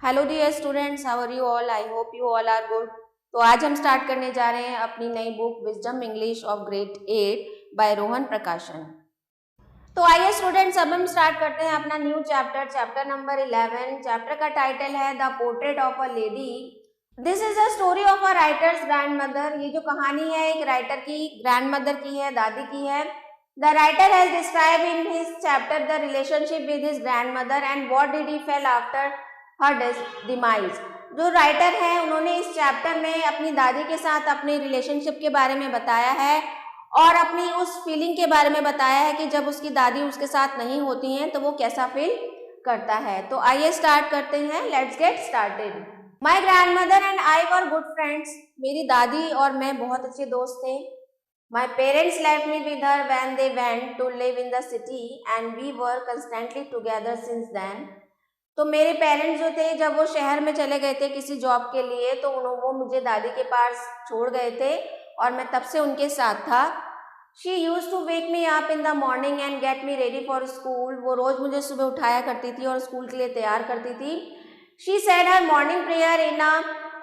Hello dear students, how are you all? I hope you all are good. तो आज हम start करने जा रहे हैं अपनी नई book wisdom English of grade 8 by Rohan Prakashan. तो आइए स्टूडेंट्स, अब हम स्टार्ट करते हैं अपना new chapter, chapter number 11। Chapter का टाइटल है the portrait of a lady. This is a story of a writers grand mother. ये जो कहानी है एक राइटर की ग्रैंड मदर की है, दादी की है। The writer has describe in his chapter the relationship with his grand mother and what did he fail after her demise. जो राइटर है उन्होंने इस चैप्टर में अपनी दादी के साथ अपने रिलेशनशिप के बारे में बताया है और अपनी उस फीलिंग के बारे में बताया है कि जब उसकी दादी उसके साथ नहीं होती हैं तो वो कैसा फील करता है। तो आइए स्टार्ट करते हैं, let's get started. My grandmother and I were good friends. मेरी दादी और मैं बहुत अच्छे दोस्त थे। My parents left me with her when they went to live in the city and we were constantly together since then. तो मेरे पेरेंट्स जो थे जब वो शहर में चले गए थे किसी जॉब के लिए तो वो मुझे दादी के पास छोड़ गए थे और मैं तब से उनके साथ था। She use to wake me up in the morning and get me ready for school. वो रोज़ मुझे सुबह उठाया करती थी और स्कूल के लिए तैयार करती थी। She said her morning prayer in a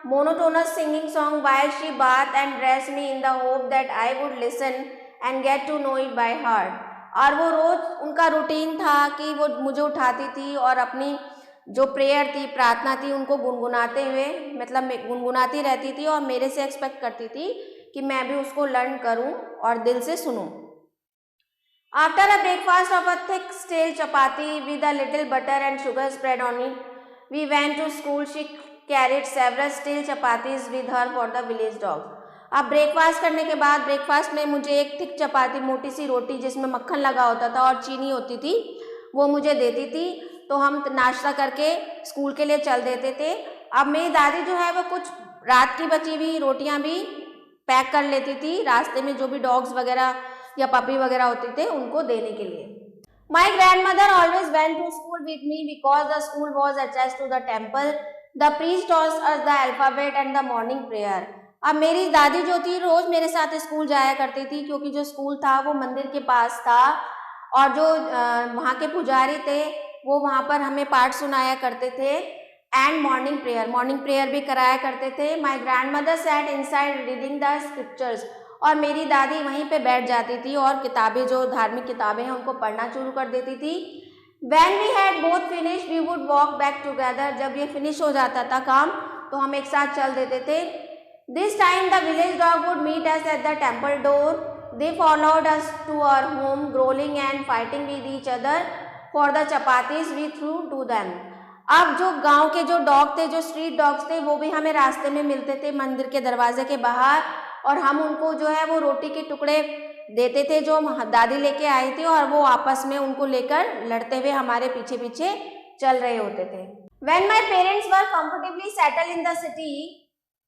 monotonous singing song while she bathed and dressed me in the hope that I would listen and get to know it by heart। और वो रोज़ उनका routine था कि वो मुझे उठाती थी और अपनी जो प्रेयर थी, प्रार्थना थी, उनको गुनगुनाते हुए मतलब गुनगुनाती रहती थी और मेरे से एक्सपेक्ट करती थी कि मैं भी उसको लर्न करूं और दिल से सुनूं। After a breakfast of a thick steel chapati with a little butter and sugar spread on it we went to school. She carried several steel chapatis with her for the village dog. अब breakfast करने के बाद breakfast में मुझे एक thick चपाती, मोटी सी रोटी जिसमें मक्खन लगा होता था और चीनी होती थी, वो मुझे देती थी। तो हम नाश्ता करके स्कूल के लिए चल देते थे। अब मेरी दादी जो है वो कुछ रात की बची हुई रोटियां भी पैक कर लेती थी रास्ते में, जो भी डॉग्स वगैरह या पपी वगैरह होते थे उनको देने के लिए। My grandmother always went to school with me because the school was attached to the temple. The priest taught us the alphabet and the morning prayer. अब मेरी दादी जो थी रोज मेरे साथ स्कूल जाया करती थी क्योंकि जो स्कूल था वो मंदिर के पास था और जो वहाँ के पुजारी थे वो वहाँ पर हमें पाठ सुनाया करते थे एंड मॉर्निंग प्रेयर भी कराया करते थे। My grandmother sat inside reading the scriptures. और मेरी दादी वहीं पे बैठ जाती थी और किताबें, जो धार्मिक किताबें हैं, उनको पढ़ना शुरू कर देती थी। When we had both finished, we would walk back together। जब ये फिनिश हो जाता था काम तो हम एक साथ चल देते थे। This time the village dog would meet us at the temple door। They followed us to our home, growling and fighting with each other for the chapatis we threw to them। अब जो गांव के जो dog थे, जो street dogs थे, वो भी हमें रास्ते में मिलते थे मंदिर के दरवाजे के बाहर और हम उनको जो है वो रोटी के टुकड़े देते थे जो दादी लेके आई थी और वो आपस में उनको लेकर लड़ते हुए हमारे पीछे पीछे चल रहे होते थे। When my parents were comfortably settled in the city,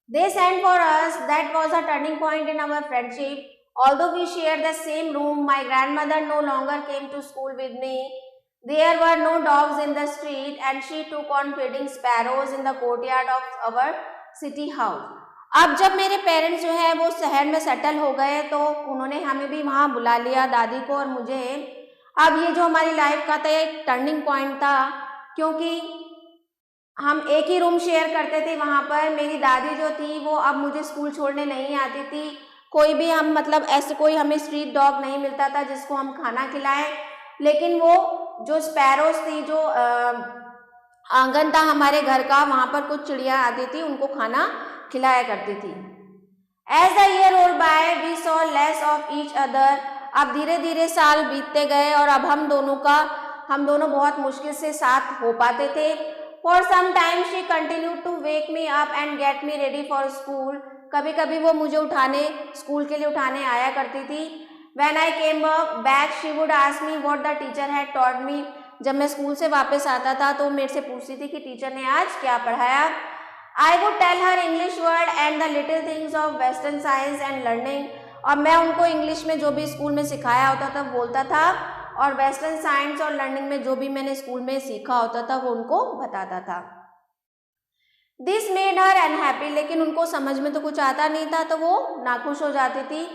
they sent for us। That was a turning point in our friendship। Although we shared the same room, my grandmother no longer came to school with me। There were no dogs in the street and she took on feeding sparrows in the courtyard of our city house। अब जब मेरे parents जो है वो शहर में settle हो गए तो उन्होंने हमें भी वहाँ बुला लिया, दादी को और मुझे। अब ये जो हमारी लाइफ का था एक टर्निंग पॉइंट था क्योंकि हम एक ही रूम शेयर करते थे वहाँ पर। मेरी दादी जो थी वो अब मुझे स्कूल छोड़ने नहीं आती थी। कोई भी हम मतलब ऐसे कोई हमें स्ट्रीट डॉग नहीं मिलता था जिसको हम खाना खिलाएं, लेकिन वो जो स्पैरोज थी, जो आंगन था हमारे घर का, वहाँ पर कुछ चिड़िया आती थी, उनको खाना खिलाया करती थी। As the year rolled by we saw less of each other. अब धीरे धीरे साल बीतते गए और अब हम दोनों बहुत मुश्किल से साथ हो पाते थे। For some time she continue to wake me up and get me ready for school. कभी कभी वो मुझे स्कूल के लिए उठाने आया करती थी। When I came back she would ask me what the teacher had taught me. जब मैं स्कूल से वापस आता था तो मेरे से पूछती थी कि टीचर ने आज क्या पढ़ाया। I would tell her English word and the little things of Western science and learning। और मैं उनको इंग्लिश में जो भी स्कूल में सिखाया होता था बोलता था और वेस्टर्न साइंस और लर्निंग में जो भी मैंने स्कूल में सीखा होता था वो उनको बताता था। This made her unhappy. लेकिन उनको समझ में तो कुछ आता नहीं था तो वो नाखुश हो जाती थी।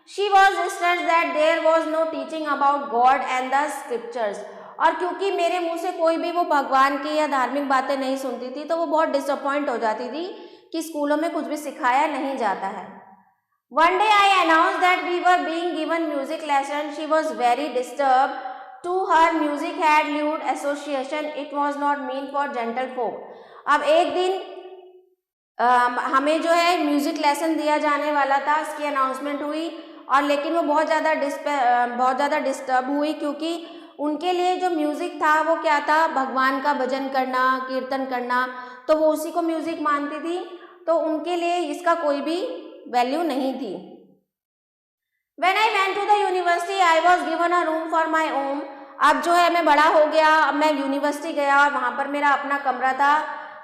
She was distressed that there was no teaching about God and the scriptures. और क्योंकि मेरे मुंह से कोई भी वो भगवान की या धार्मिक बातें नहीं सुनती थी तो वो बहुत डिसअपॉइंट हो जाती थी कि स्कूलों में कुछ भी सिखाया नहीं जाता है। One day I announced that we were being given music lesson. She was very disturbed. To her, music had lewd association. It was not meant for gentle folk. अब एक दिन हमें जो है म्यूजिक लेसन दिया जाने वाला था, इसकी अनाउंसमेंट हुई और लेकिन वो बहुत ज़्यादा डिस्टर्ब हुई क्योंकि उनके लिए जो म्यूज़िक था वो क्या था, भगवान का भजन करना, कीर्तन करना, तो वो उसी को म्यूज़िक मानती थी, तो उनके लिए इसका कोई भी वैल्यू नहीं थी। When I went to the university, I was given a room for my own. अब जो है मैं बड़ा हो गया, अब मैं यूनिवर्सिटी गया और वहाँ पर मेरा अपना कमरा था।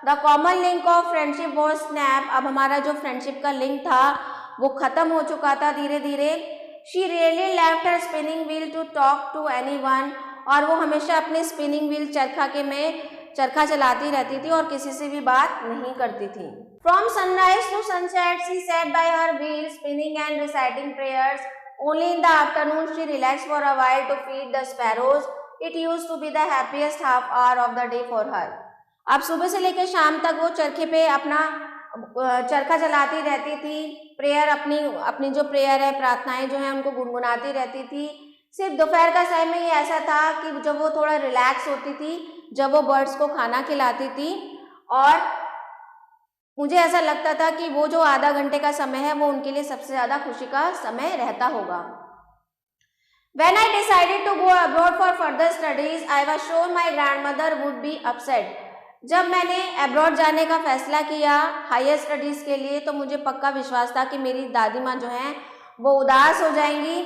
The common link of friendship was snapped. अब हमारा जो फ्रेंडशिप का लिंक था वो ख़त्म हो चुका था धीरे धीरे। She rarely left her spinning wheel to talk to anyone. और वो हमेशा अपने स्पिनिंग व्हील चरखा चलाती रहती थी और किसी से भी बात नहीं करती थी। From sunrise to sunset, she sat by her wheel, spinning and reciting prayers. Only in the afternoon she relaxed for a while to feed the sparrows. It used to be the happiest half hour of the day for her. अब सुबह से लेकर शाम तक वो चरखे पे अपना चरखा चलाती रहती थी, प्रेयर अपनी जो प्रेयर है, प्रार्थनाएं जो हैं उनको गुनगुनाती रहती थी। सिर्फ दोपहर का समय ये ऐसा था कि जब वो थोड़ा रिलैक्स होती थी, जब वो बर्ड्स को खाना खिलाती थी और मुझे ऐसा लगता था कि वो जो आधा घंटे का समय है वो उनके लिए सबसे ज़्यादा खुशी का समय रहता होगा। When I decided to go abroad for further studies, I was sure my grandmother would be upset. जब मैंने अब्रॉड जाने का फैसला किया हायर स्टडीज़ के लिए तो मुझे पक्का विश्वास था कि मेरी दादी माँ जो हैं वो उदास हो जाएंगी।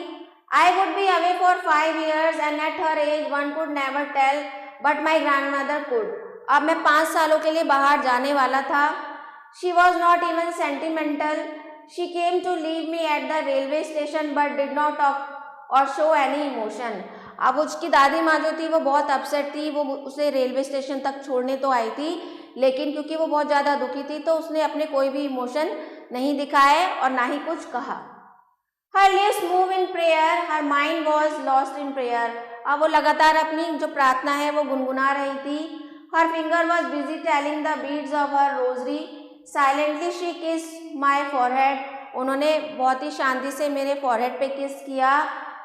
I would be away for 5 years and at her age one could never tell, but my grandmother could. अब मैं 5 सालों के लिए बाहर जाने वाला था। She was not even sentimental. She came to leave me at the railway station but did not talk or show any emotion. अब उसकी दादी माँ जो थी वो बहुत अपसेट थी, वो उसे रेलवे स्टेशन तक छोड़ने तो आई थी लेकिन क्योंकि वो बहुत ज़्यादा दुखी थी तो उसने अपने कोई भी इमोशन नहीं दिखाए और ना ही कुछ कहा। Her lips move in prayer, her mind was lost in prayer. अब वो लगातार अपनी जो प्रार्थना है वो गुनगुना रही थी। Her finger was busy telling the beads of her rosary. Silently she kissed my forehead. उन्होंने बहुत ही शांति से मेरे forehead पे किस किया।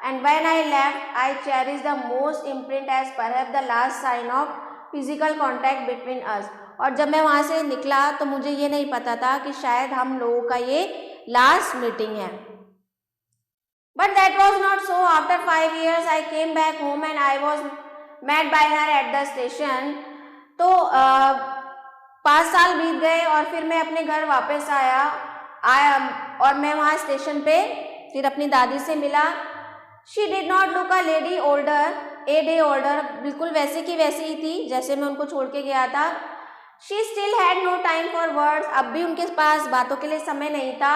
And when I left, I cherished the most imprint as perhaps the last sign of physical contact between us. और जब मैं वहाँ से निकला तो मुझे ये नहीं पता था कि शायद हम लोगों का ये लास्ट मीटिंग है। But that was not so. After 5 years, I came back home and I was met by her at the station. तो 5 साल बीत गए और फिर मैं अपने घर वापस आया और मैं वहाँ स्टेशन पे फिर अपनी दादी से मिला। She did not look a day older. बिल्कुल वैसे की वैसी ही थी जैसे मैं उनको छोड़ के गया था। She still had no time for words. अब भी उनके पास बातों के लिए समय नहीं था।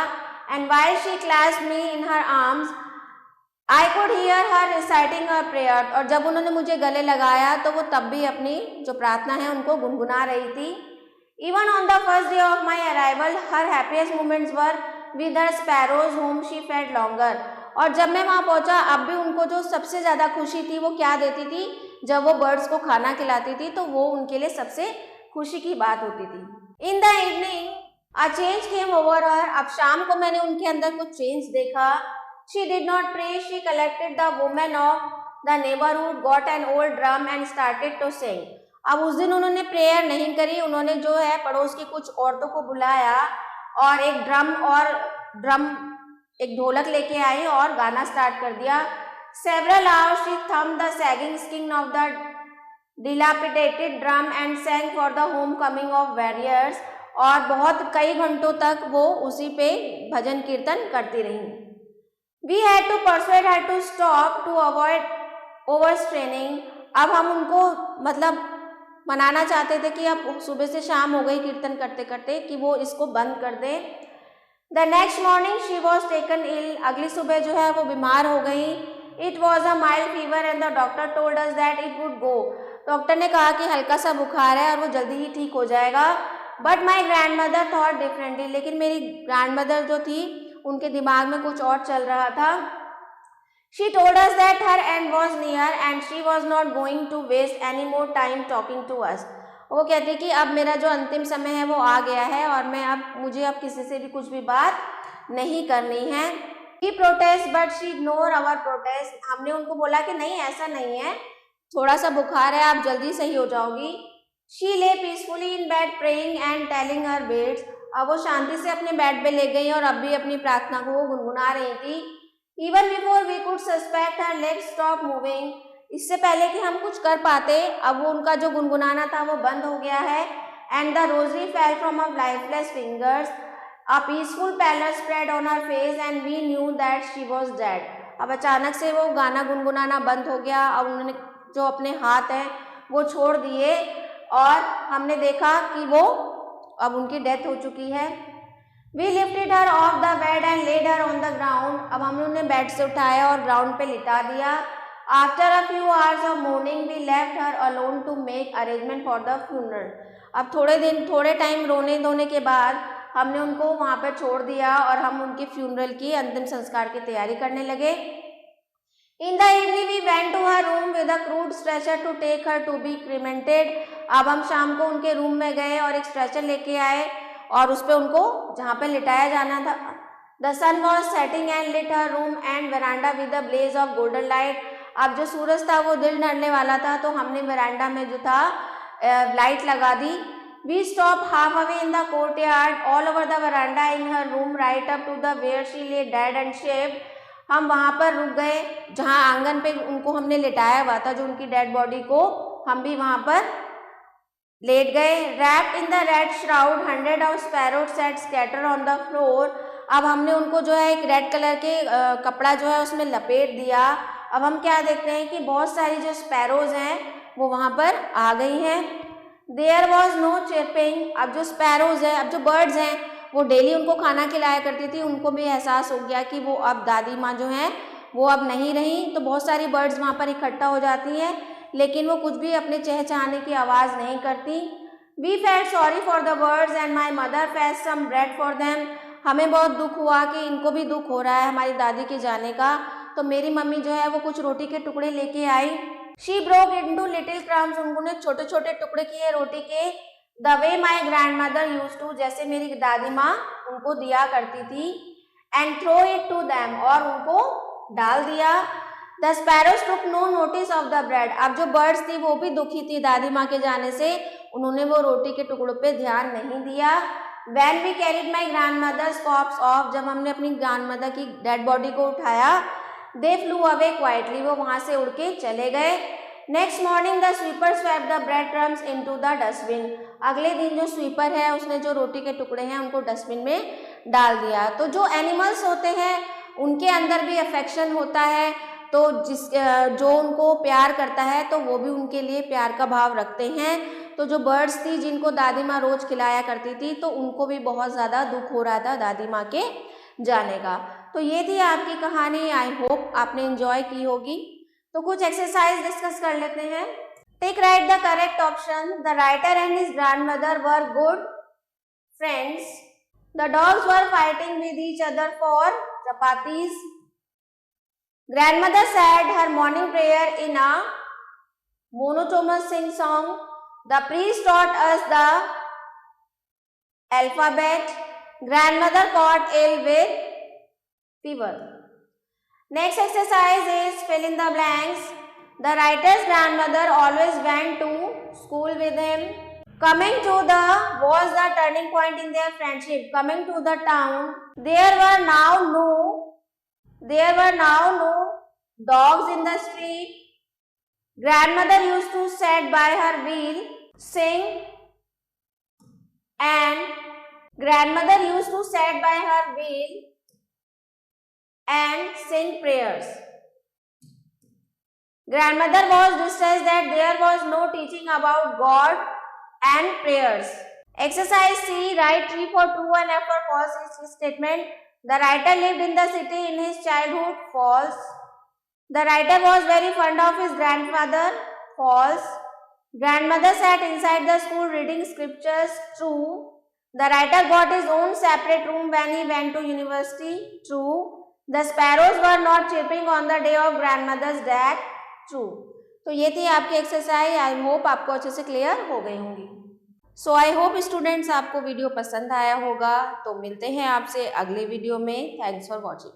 And while she clasped me in her arms, I could hear her reciting her prayer. और जब उन्होंने मुझे गले लगाया तो वो तब भी अपनी जो प्रार्थना है उनको गुनगुना रही थी। Even on the first day of my arrival, her happiest moments were with her sparrows whom she fed longer. और जब मैं वहाँ पहुँचा अब भी उनको जो सबसे ज़्यादा खुशी थी वो क्या देती थी, जब वो बर्ड्स को खाना खिलाती थी तो वो उनके लिए सबसे खुशी की बात होती थी। In the evening a change came over her. अब शाम को मैंने उनके अंदर कुछ चेंज देखा। She did not pray, she collected the women of the neighbourhood, got an old drum and started to sing. अब उस दिन उन्होंने प्रेयर नहीं करी, उन्होंने जो है पड़ोस की कुछ औरतों को बुलाया और एक ढोलक लेके आई और गाना स्टार्ट कर दिया। Several hours she thumped the sagging skin of the dilapidated drum and sang for the homecoming of warriors. और बहुत कई घंटों तक वो उसी पे भजन कीर्तन करती रही। We had to persuade her to stop to avoid overstraining. अब हम उनको मतलब मनाना चाहते थे कि अब सुबह से शाम हो गई कीर्तन करते करते कि वो इसको बंद कर दे। The next morning she was taken ill. अगली सुबह जो है वो बीमार हो गई। It was a mild fever and the doctor told us that it would go. Doctor ने कहा कि हल्का सा बुखार है और वो जल्दी ही ठीक हो जाएगा। But my grandmother thought differently. लेकिन मेरी ग्रैंडमदर जो थी उनके दिमाग में कुछ और चल रहा था। She told us that her end was near and she was not going to waste any more time talking to us. वो कहती कि अब मेरा जो अंतिम समय है वो आ गया है और मुझे अब किसी से भी कुछ भी बात नहीं करनी है. We protest but she ignore our protest. हमने उनको बोला कि नहीं ऐसा नहीं है, थोड़ा सा बुखार है, आप जल्दी सही हो जाओगी. She lay peacefully in bed praying and telling her beads. अब वो शांति से अपने बेड पे ले गई और अब भी अपनी प्रार्थना को वो गुनगुना रही थी. Even before we could suspect, her legs stopped moving. इससे पहले कि हम कुछ कर पाते, अब वो उनका जो गुनगुनाना था वो बंद हो गया है. And the rosary fell from her lifeless fingers. A peaceful pallor spread on her face and we knew that she was dead. अब अचानक से वो गाना गुनगुनाना बंद हो गया और उन्होंने जो अपने हाथ हैं वो छोड़ दिए और हमने देखा कि वो अब उनकी डेथ हो चुकी है. We lifted her off the bed and laid her on the ground. अब हमने उन्हें बेड से उठाया और ग्राउंड पे लिटा दिया. After a few hours of mourning, we left her alone to make arrangement for the funeral. अब थोड़े टाइम रोने धोने के बाद हमने उनको वहाँ पर छोड़ दिया और हम उनके फ्यूनरल की अंतिम संस्कार की तैयारी करने लगे. In the evening we went to her room with a crude stretcher to take her to be cremated. अब हम शाम को उनके रूम में गए और एक स्ट्रेचर लेके आए और उस पे उनको जहाँ पे लिटाया जाना था. The sun was setting and lit her room and veranda with a blaze of golden light. अब जो सूरज था वो दिल ढलने वाला था तो हमने वरांडा में जो था लाइट लगा दी. We stopped halfway in the courtyard, all over the veranda, in her room, right up to the where she lay dead and shaved. हम वहाँ पर रुक गए जहाँ आंगन पे उनको हमने लिटाया हुआ था, जो उनकी डेड बॉडी को, हम भी वहाँ पर लेट गए. Wrapped in the red shroud, hundred of sparrows sat scattered on the floor. अब हमने उनको जो है एक रेड कलर के कपड़ा जो है उसमें लपेट दिया. अब हम क्या देखते हैं कि बहुत सारी जो स्पैरोज हैं वो वहाँ पर आ गई हैं. There was no chirping. अब जो स्पैरोज हैं, अब जो बर्ड्स हैं वो डेली उनको खाना खिलाया करती थी, उनको भी एहसास हो गया कि वो अब दादी माँ जो हैं वो अब नहीं रही. तो बहुत सारी बर्ड्स वहाँ पर इकट्ठा हो जाती हैं लेकिन वो कुछ भी अपने चहचहाने की आवाज़ नहीं करती. We felt sorry for the birds and my mother fetched some bread for them. हमें बहुत दुख हुआ कि इनको भी दुख हो रहा है हमारी दादी के जाने का, तो मेरी मम्मी जो है वो कुछ रोटी के टुकड़े लेके आई. She broke into little crumbs. उन्होंने छोटे छोटे टुकड़े किए रोटी के. The way my grandmother used to, जैसे मेरी दादी माँ उनको दिया करती थी. And throw it to them, और उनको डाल दिया. The sparrows took no notice of the bread. अब जो बर्ड्स थी वो भी दुखी थी दादी माँ के जाने से, उन्होंने वो रोटी के टुकड़ों पे ध्यान नहीं दिया. When we carried my grandmother's corpse off, जब हमने अपनी ग्रैंडमदर की डेड बॉडी को उठाया, they flew away quietly. वो वहाँ से उड़ के चले गए. Next morning the sweeper swept the breadcrumbs into the dustbin. अगले दिन जो स्वीपर है उसने जो रोटी के टुकड़े हैं उनको डस्टबिन में डाल दिया. तो जो एनिमल्स होते हैं उनके अंदर भी अफेक्शन होता है, तो जो उनको प्यार करता है तो वो भी उनके लिए प्यार का भाव रखते हैं. तो जो बर्ड्स थी जिनको दादी माँ रोज खिलाया करती थी तो उनको भी बहुत ज़्यादा दुख हो रहा था दादी माँ के जाने का. तो ये थी आपकी कहानी. आई होप आपने एंजॉय की होगी. तो कुछ एक्सरसाइज डिस्कस कर लेते हैं. Take write the correct option. The writer and his grandmother were good friends. The dogs were fighting with each other for chapatis. Grandmother said her morning prayer in a monotonous sing song. The priest taught us the alphabet. Grandmother caught ill with fever. Next exercise is fill in the blanks. The writer's grandmother always went to school with him. Coming to the was the turning point in their friendship. Coming to the town, there were now no dogs in the street. Grandmother used to sit by her wheel, sing, and grandmother used to sit by her wheel and sing prayers. Grandmother was distressed that there was no teaching about God and prayers. Exercise C. Write true for true and F for false is statement. The writer lived in the city in his childhood. False. The writer was very fond of his grandfather. False. Grandmother sat inside the school reading scriptures. True. The writer got his own separate room when he went to university. True. The sparrows were not chirping on the day of grandmother's death, true. तो ये थी आपकी exercise. I hope आपको अच्छे से clear हो गई होंगी। सो आई होप स्टूडेंट्स आपको वीडियो पसंद आया होगा। तो मिलते हैं आपसे अगले वीडियो में। Thanks for watching.